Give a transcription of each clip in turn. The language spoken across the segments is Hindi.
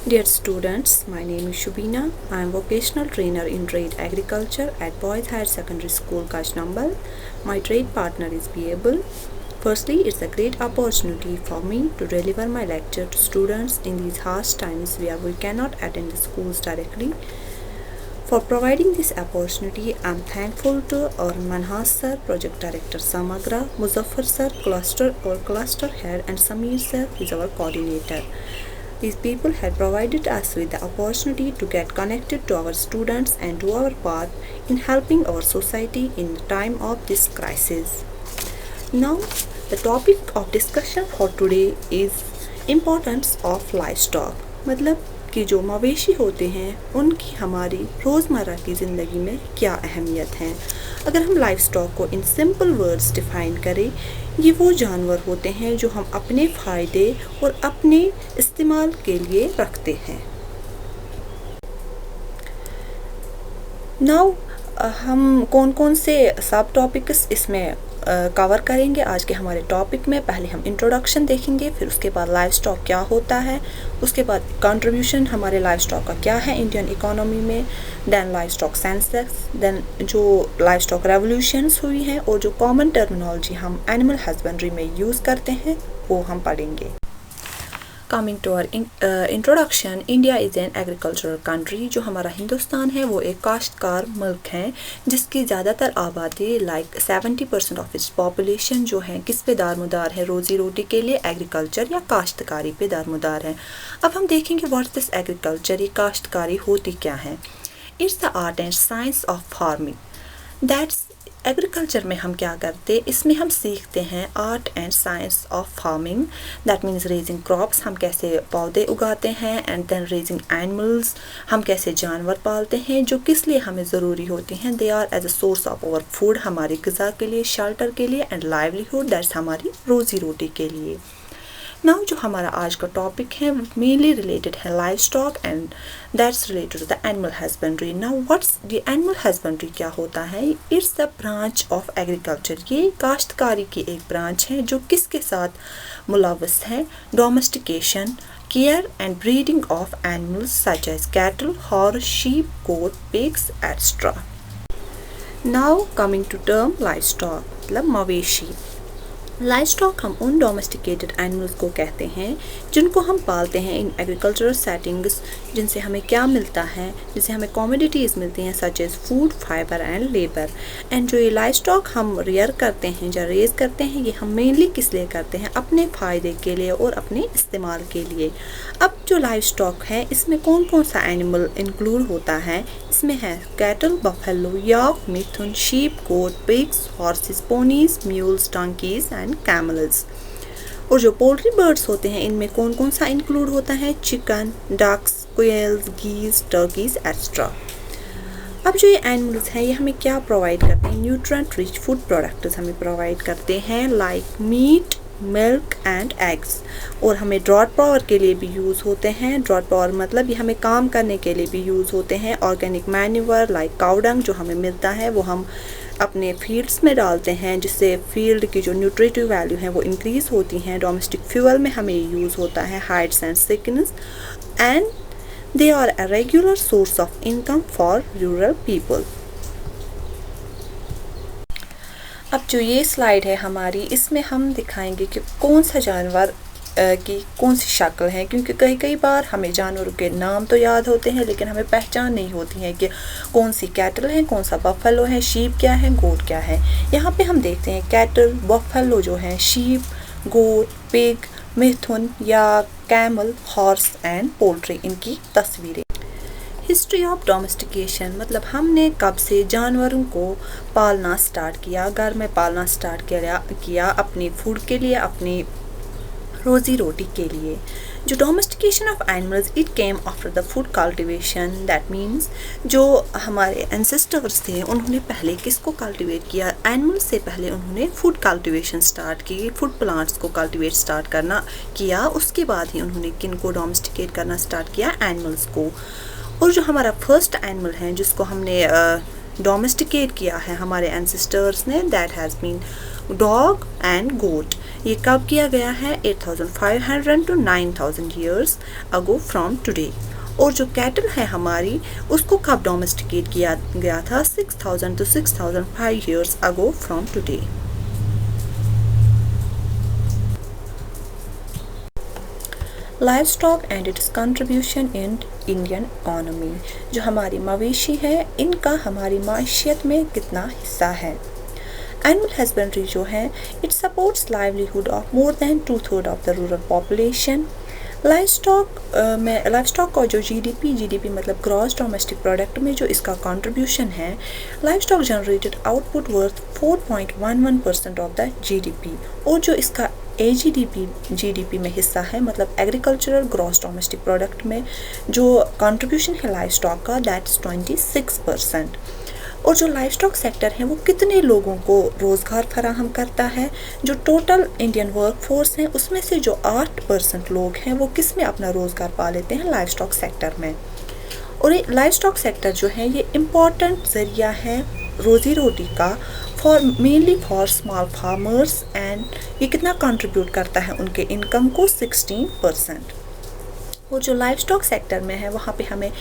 Dear students, my name is Shubina. I am vocational trainer in trade agriculture at Boys Higher Secondary School, Kashnambal. My trade partner is Beable. Firstly, it's a great opportunity for me to deliver my lecture to students in these harsh times where we cannot attend the schools directly. For providing this opportunity, I am thankful to our Manhas sir, Project Director Samagra, Muzaffar sir, cluster head, and Samir sir, who is our coordinator. These people had provided us with the opportunity to get connected to our students and do our part in helping our society in the time of this crisis. Now, the topic of discussion for today is importance of livestock. मतलब कि जो मवेशी होते हैं उनकी हमारी रोज़मर्रा की ज़िंदगी में क्या अहमियत है। अगर हम लाइफ स्टॉक को इन सिंपल वर्ड्स डिफ़ाइन करें, ये वो जानवर होते हैं जो हम अपने फ़ायदे और अपने इस्तेमाल के लिए रखते हैं। नाउ हम कौन कौन से सब टॉपिक्स इसमें कवर करेंगे आज के हमारे टॉपिक में। पहले हम इंट्रोडक्शन देखेंगे, फिर उसके बाद लाइफ स्टॉक क्या होता है, उसके बाद कंट्रीब्यूशन हमारे लाइफ स्टॉक का क्या है इंडियन इकोनॉमी में, then life stock census, then जो लाइफ स्टॉक रेवोल्यूशंस हुई हैं और जो कॉमन टर्मिनोलॉजी हम एनिमल हस्बेंड्री में यूज़ करते हैं वो हम पढ़ेंगे। Coming to our introduction, India is an agricultural country. जो हमारा हिंदुस्तान है वो एक काश्तकार मुल्क है जिसकी ज़्यादातर आबादी 70% ऑफ इट्स पॉपुलेशन जो है किस पे दारमदार है, रोज़ी रोटी के लिए एग्रीकल्चर या काश्तकारी पे दारमदार है। अब हम देखेंगे व्हाट्स दिस एग्रीकल्चर, ये काश्तकारी होती क्या है। It's the art and science of farming. That's agriculture में हम क्या करते, इसमें हम सीखते हैं art and science of farming. That means raising crops, हम कैसे पौधे उगाते हैं, एंड देन रेजिंग एनिमल्स, हम कैसे जानवर पालते हैं जो किस लिए हमें ज़रूरी होती हैं। They are as a source of our food, हमारी ग़िज़ा के लिए, शेल्टर के लिए, एंड लाइवलीहुड, दैट्स हमारी रोज़ी रोटी के लिए। नाउ जो हमारा आज का टॉपिक है मेनली रिलेटेड है life stock and that's related to the animal husbandry. Now what's the animal husbandry क्या होता है। It's the branch of agriculture, ये काश्तकारी की एक ब्रांच है जो किसके साथ मुलव्वस है, domestication, care and breeding of animals such as cattle, horse, sheep, goat, pigs et cetera. Now coming to term life stock मतलब मवेशी। लाइफ स्टॉक हम उन डोमेस्टिकेटेड एनिमल्स को कहते हैं जिनको हम पालते हैं इन एग्रीकल्चरल सेटिंग्स, जिनसे हमें क्या मिलता है, जिनसे हमें कमोडिटीज़ मिलती हैं such as food, fibre and labour. And जो ये लाइफ स्टॉक हम रेयर करते हैं या रेज करते हैं, ये हम मेनली किस लिए करते हैं, अपने फ़ायदे के लिए और अपने इस्तेमाल के लिए। अब जो लाइफ स्टॉक है इसमें कौन कौन सा एनिमल इंक्लूड होता है, इसमें है cattle, buffalo, yak, mithun, sheep, goat, pigs, horses, ponies, mules, donkeys and camels. और जो पोल्ट्री बर्ड्स होते हैं इनमें कौन कौन सा इंक्लूड होता है, चिकन, डक्स, क्वेल्स, गीज, टर्कीज एट्सेट्रा। अब जो ये एनिमल्स हैं ये हमें क्या प्रोवाइड करते हैं, न्यूट्रिएंट रिच फूड प्रोडक्ट्स हमें प्रोवाइड करते हैं like meat, milk and eggs. और हमें ड्रॉट पावर के लिए भी यूज़ होते हैं। ड्रॉट पावर मतलब ये हमें काम करने के लिए भी यूज़ होते हैं। ऑर्गेनिक मैन्यूअर लाइक काउडंग जो हमें मिलता है वो हम अपने फील्ड्स में डालते हैं जिससे फील्ड की जो न्यूट्रिटिव वैल्यू है वो इंक्रीज़ होती हैं। डोमेस्टिक फ्यूल में हमें यूज़ होता है hides and sickness, and they are a regular source of income for rural people. अब जो ये स्लाइड है हमारी, इसमें हम दिखाएंगे कि कौन सा जानवर की कौन सी शक्ल है, क्योंकि कई बार हमें जानवरों के नाम तो याद होते हैं लेकिन हमें पहचान नहीं होती है कि कौन सी कैटल है, कौन सा बफेलो है, शीप क्या है, गोट क्या है। यहाँ पे हम देखते हैं कैटल, बफेलो जो है, शीप, गोट, पिग, मिथुन या कैमल, हॉर्स एंड पोल्ट्री, इनकी तस्वीरें। हिस्ट्री ऑफ डोमेस्टिकेशन मतलब हमने कब से जानवरों को पालना स्टार्ट किया, घर में पालना स्टार्ट किया अपनी फूड के लिए, अपनी रोज़ी रोटी के लिए। जो domestication of animals it came after the food cultivation. That means जो हमारे एंसेस्टर्स थे उन्होंने पहले किसको कल्टिवेट किया, एनिमल्स से पहले उन्होंने फूड कल्टिवेशन स्टार्ट की, फूड प्लांट्स को कल्टिवेट स्टार्ट करना किया। उसके बाद ही उन्होंने किन को डोमेस्टिकेट करना स्टार्ट किया, एनिमल्स को। और जो हमारा फर्स्ट एनिमल है जिसको हमने डोमेस्टिकेट किया है हमारे एंसेस्टर्स ने, that has been dog and goat. ये कब किया गया है? 8500 to 9000 years ago from today. और जो कैटल है हमारी, उसको कब डोमेस्टिकेट किया गया था? 6000 to 6005 years ago from today. Livestock and it's contribution in Indian economy. जो हमारी मवेशी है, इनका हमारी माशियत में कितना हिस्सा है? एनिमल हस्बेंड्री जो है, it supports livelihood of more than 2/3 of the rural population. Livestock का जो जीडीपी मतलब ग्रॉस डोमेस्टिक प्रोडक्ट में जो इसका कंट्रीब्यूशन है, livestock generated output worth 4.11% of the GDP. और जो इसका जीडीपी में हिस्सा है, मतलब एग्रीकल्चरल ग्रॉस डोमेस्टिक प्रोडक्ट में जो कंट्रीब्यूशन है लाइवस्टॉक का, दैट्स 26%। और जो लाइवस्टॉक सेक्टर है वो कितने लोगों को रोज़गार फराहम करता है? जो टोटल इंडियन वर्कफोर्स है, उसमें से जो 8% लोग हैं वो किस में अपना रोज़गार पा लेते हैं? लाइवस्टॉक सेक्टर में। और ये लाइवस्टॉक सेक्टर जो है, ये इम्पॉर्टेंट ज़रिया है रोज़ी रोटी का mainly for small farmers. And ये कितना कंट्रीब्यूट करता है उनके इनकम को? 16%। और जो लाइवस्टॉक सेक्टर में है, वहाँ पे हमें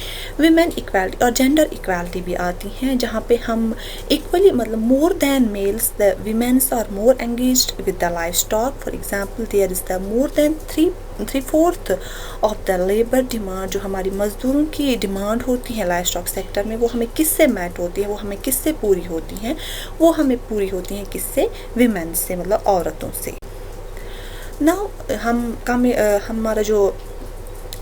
विमेन इक्वालिटी और जेंडर इक्वालिटी भी आती हैं, जहाँ पे हम इक्वली मतलब more than males the womens are more engaged with the livestock. For example, there is the more than 3/4 of the labour demand. जो हमारी मजदूरों की डिमांड होती है लाइवस्टॉक सेक्टर में, वो हमें किससे मैट होती है? वो हमें किससे पूरी होती हैं? वो हमें पूरी होती हैं किससे? विमेन से, मतलब औरतों से। नाउ हमारा जो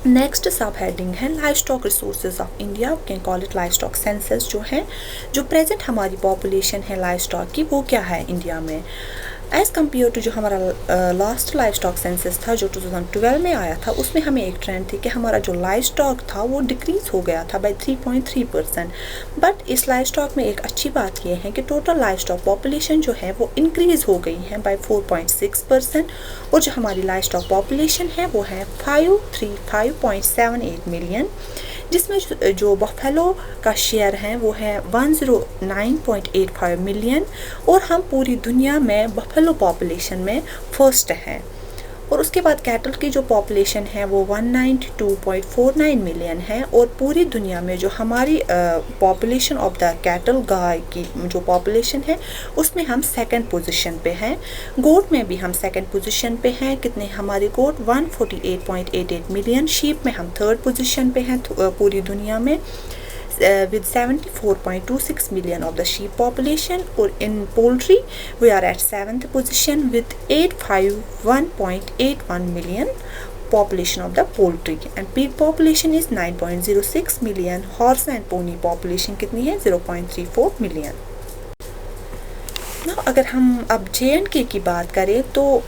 नेक्स्ट सब हेडिंग है livestock resources of India, can call it livestock census. जो है, जो प्रेजेंट हमारी पॉपुलेशन है लाइवस्टॉक की, वो क्या है इंडिया में एज़ कम्पेयर टू जो हमारा लास्ट लाइवस्टॉक सेंसस था जो 2012 में आया था। उसमें हमें एक ट्रेंड थी कि हमारा जो लाइवस्टॉक था वो डिक्रीज़ हो गया था बाय 3.3%। बट इस लाइवस्टॉक में एक अच्छी बात यह है कि टोटल लाइवस्टॉक पॉपुलेशन जो है वो इंक्रीज़ हो गई है बाय 4.6%। और जो हमारी लाइवस्टॉक पॉपुलेशन है वो है 535.78 मिलियन, जिसमें जो बफेलो का शेयर है वो है 109.85 मिलियन। और हम पूरी दुनिया में बफेलो पॉपुलेशन में फर्स्ट हैं। और उसके बाद कैटल की जो पॉपुलेशन है वो 192.49 मिलियन है। और पूरी दुनिया में जो हमारी पॉपुलेशन ऑफ द कैटल, गाय की जो पॉपुलेशन है, उसमें हम सेकंड पोजीशन पे हैं। गोट में भी हम सेकंड पोजीशन पे हैं। कितने हमारे गोट? 148.88 मिलियन। शीप में हम थर्ड पोजीशन पे हैं पूरी दुनिया में with 74.26 million of the sheep population. Or in poultry we are at 7th position with 851.81 million population of the poultry, and pig population is 9.06 million. Horse and pony population कितनी है? 0.34 million. Now अगर हम अब J&K की बात करें तो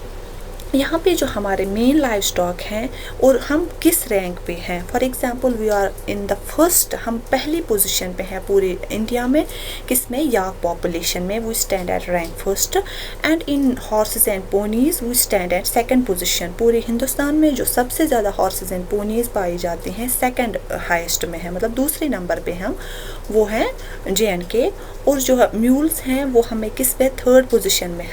यहाँ पे जो हमारे मेन लाइव स्टॉक हैं और हम किस रैंक पे हैं। For example, we are in the first, हम पहली पोजीशन पे हैं पूरे इंडिया में। किस में? याक पॉपुलेशन में we stand at rank first. And in horses and ponies we stand at second position. पूरे हिंदुस्तान में जो सबसे ज़्यादा हॉर्सेस एंड पोनीज पाई जाती हैं, सेकंड हाईएस्ट में है, मतलब दूसरे नंबर पे हम वो हैं J&K। और जो म्यूल्स हैं वो हमें किस पे? थर्ड पोजीशन में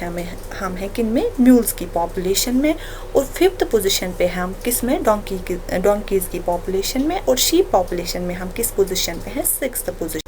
हम हैं किन में? म्यूल्स की पॉपुलेशन में। और फिफ्थ पोजीशन पे हम किस में? डोंकीज़ की पॉपुलेशन में। और शीप पॉपुलेशन में हम किस पोजीशन पे हैं? 6th position.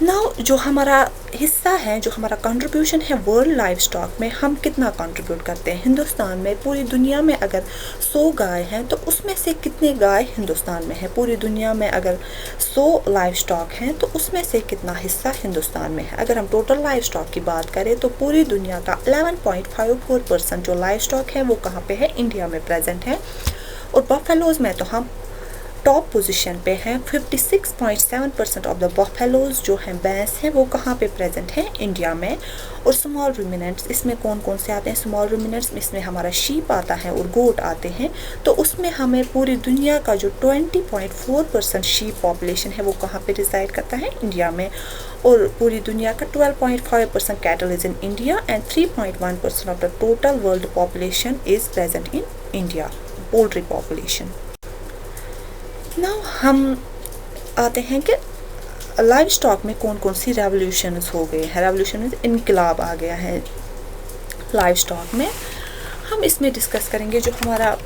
नाउ जो हमारा हिस्सा है, जो हमारा कंट्रीब्यूशन है वर्ल्ड लाइव स्टॉक में, हम कितना कंट्रीब्यूट करते हैं हिंदुस्तान में? पूरी दुनिया में अगर 100 गाय हैं तो उसमें से कितने गाय हिंदुस्तान में है? पूरी दुनिया में अगर 100 लाइव स्टॉक हैं तो उसमें से कितना हिस्सा हिंदुस्तान में है? अगर हम टोटल लाइव स्टॉक की बात करें तो पूरी दुनिया का 11.54% जो लाइव स्टॉक है वो कहाँ पे है? इंडिया में प्रेजेंट है। और बफेलोज़ में तो हम टॉप पोजीशन पे हैं। 56.7% ऑफ द बफेलोज जो हैं, भैंस हैं, वो कहाँ पे प्रेजेंट हैं? इंडिया में। और स्मॉल रूमिनेंट्स इसमें कौन कौन से आते हैं? स्मॉल रूमिनेंट्स इसमें हमारा शीप आता है और गोट आते हैं। तो उसमें हमें पूरी दुनिया का जो 20.4% शीप पॉपुलेशन है वो कहाँ पे रिजाइड करता है? इंडिया में। और पूरी दुनिया का 12.5% cattle is in India and 3.1% of the total world population is present in India, poultry population. Now हम आते हैं कि लाइव स्टॉक में कौन कौन सी रेवोल्यूशंस हो गए हैं, रेवोल्यूशन मीन्स इनकलाब आ गया है लाइव स्टॉक में। हम इसमें डिस्कस करेंगे जो हमारा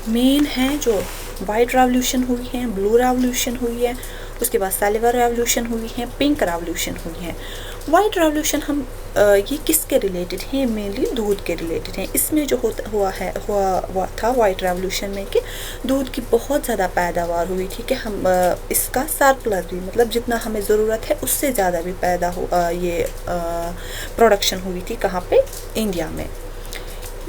मेन है, जो वाइट रेवोल्यूशन हुई है, ब्लू रेवोल्यूशन हुई है, उसके बाद सिल्वर रेवोल्यूशन हुई है, पिंक रेवोल्यूशन हुई है। वाइट रेवोल्यूशन हम ये किसके रिलेटेड हैं, मेनली दूध के रिलेटेड हैं। इसमें जो हुआ था वाइट रेवोल्यूशन में कि दूध की बहुत ज़्यादा पैदावार हुई थी कि हम इसका सरप्लस भी, मतलब जितना हमें ज़रूरत है उससे ज़्यादा भी प्रोडक्शन हुई थी। कहाँ पे, इंडिया में।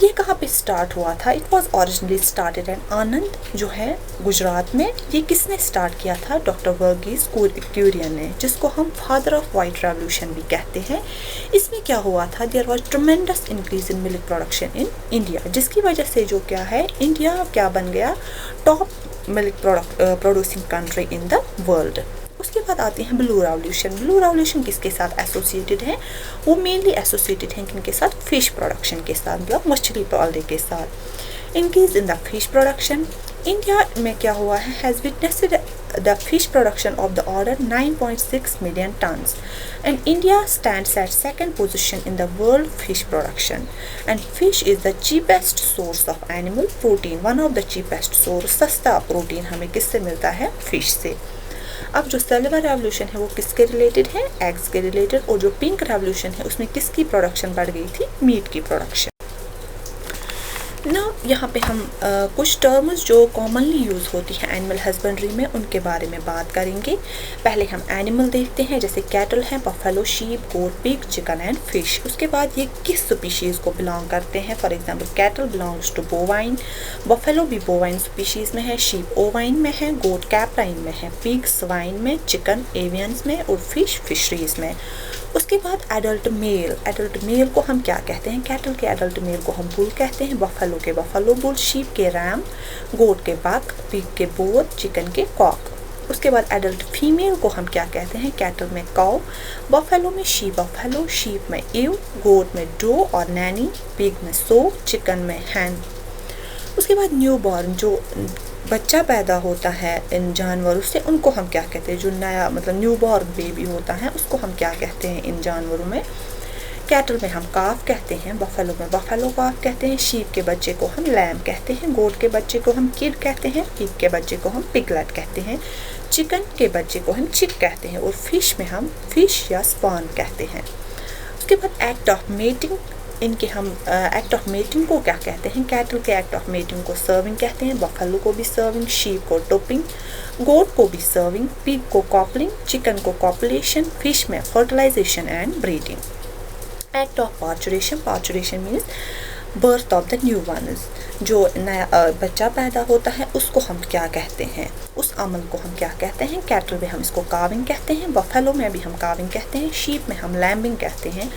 ये कहाँ पे स्टार्ट हुआ था, it was originally started and Anand जो है गुजरात में। ये किसने स्टार्ट किया था, डॉक्टर वर्गीस कुरियन ने, जिसको हम फादर ऑफ वाइट रेवोल्यूशन भी कहते हैं। इसमें क्या हुआ था, there was tremendous increase in milk production in India, जिसकी वजह से जो क्या है, इंडिया क्या बन गया, top milk producing country in the world. उसके बाद आते हैं ब्लू रेवोल्यूशन। ब्लू रेवोल्यूशन किसके साथ एसोसिएटेड है, वो मेनली एसोसिएटेड हैं किनके साथ, फिश प्रोडक्शन के साथ, मतलब मछली पालने के साथ। Increase in the fish production, India में क्या हुआ है, has witnessed the fish production of the order 9.6 million tons and India stands eight second position in the world fish production and fish is the cheapest source of animal protein, one of the cheapest source. सस्ता प्रोटीन हमें किससे मिलता है, फिश से। अब जो सिल्वर रेवोल्यूशन है वो किसके रिलेटेड है, एग्स के रिलेटेड। और जो पिंक रेवोल्यूशन है उसमें किसकी प्रोडक्शन बढ़ गई थी, मीट की प्रोडक्शन। ना यहाँ पे हम कुछ टर्म्स जो कॉमनली यूज़ होती हैं एनिमल हस्बेंड्री में उनके बारे में बात करेंगे। पहले हम एनिमल देखते हैं, जैसे कैटल हैं, buffalo, sheep, goat, pig, chicken and fish. उसके बाद ये किस स्पीशीज़ को बिलोंग करते हैं, for example cattle belongs to bovine, buffalo भी बोवाइन स्पीशीज़ में है, शीप ओवाइन में है, गोट कैप्राइन में है, पिग स्वाइन में, चिकन एवियंस में और फिश फिशरीज़ में। उसके बाद एडल्ट मेल को हम क्या कहते हैं, कैटल के एडल्ट मेल को हम बुल कहते हैं, बफेलो के बफेलो बुल, शीप के रैम, गोट के बक, पिग के बोर, चिकन के कॉक। उसके बाद एडल्ट फीमेल को हम क्या कहते हैं, कैटल में काउ, बफेलो में शी बफेलो, शीप में ईव, गोट में डो और नैनी, पिग में सो, चिकन में हैन। उसके बाद न्यूबॉर्न, जो बच्चा पैदा होता है इन जानवरों से, उनको हम क्या कहते हैं, जो नया मतलब न्यूबॉर्न बेबी होता है उसको हम क्या कहते हैं इन जानवरों में। कैटल में हम काफ कहते हैं, बफेलो में बफेलो काफ कहते हैं, शीप के बच्चे को हम लैम कहते हैं, गोट के बच्चे को हम किड कहते हैं, पिग के बच्चे को हम पिगलेट कहते हैं, चिकन के बच्चे को हम चिक कहते हैं और फिश में हम फिश या स्पॉन कहते हैं। उसके बाद एक्ट ऑफ मेटिंग, इनके हम एक्ट ऑफ मेटिंग को क्या कहते हैं, कैटल के एक्ट ऑफ मेटिंग को सर्विंग कहते हैं, बफेलो को भी सर्विंग, शीप को टोपिंग, गोट को भी सर्विंग, पिग को कॉपलिंग, चिकन को कॉपुलेशन, फिश में fertilisation and breeding. Act of parturition means birth of the new ones, जो नया बच्चा पैदा होता है उसको हम क्या कहते हैं, उस अमल को हम क्या कहते हैं। कैटल में हम इसको काविंग कहते हैं, बफेलो में भी हम काविंग कहते हैं, शीप में हम लैम्बिंग कहते हैं,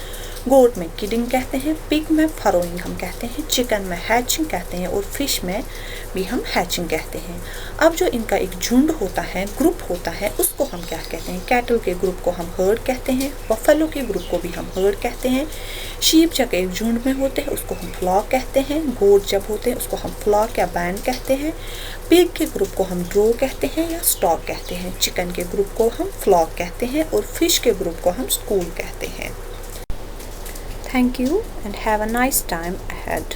गोट में किडिंग कहते हैं, पिग में फरोइंग हम कहते हैं, चिकन में हैचिंग कहते हैं और फिश में भी हम हैचिंग कहते हैं। अब जो इनका एक झुंड होता है, ग्रुप होता है, उसको हम क्या कहते हैं, कैटल के ग्रुप को हम हर्ड कहते हैं, बफेलो के ग्रुप को भी हम हर्ड कहते हैं, शीप जब एक झुंड में होते हैं उसको हम फ्लॉक कहते हैं, गोट जब होते हैं उसको हम फ्लॉक या बैंड कहते हैं, पिग के ग्रुप को हम ड्रो कहते हैं या स्टॉक कहते हैं, चिकन के ग्रुप को हम फ्लॉक कहते हैं और फिश के ग्रुप को हम स्कूल कहते हैं। Thank you and have a nice time ahead.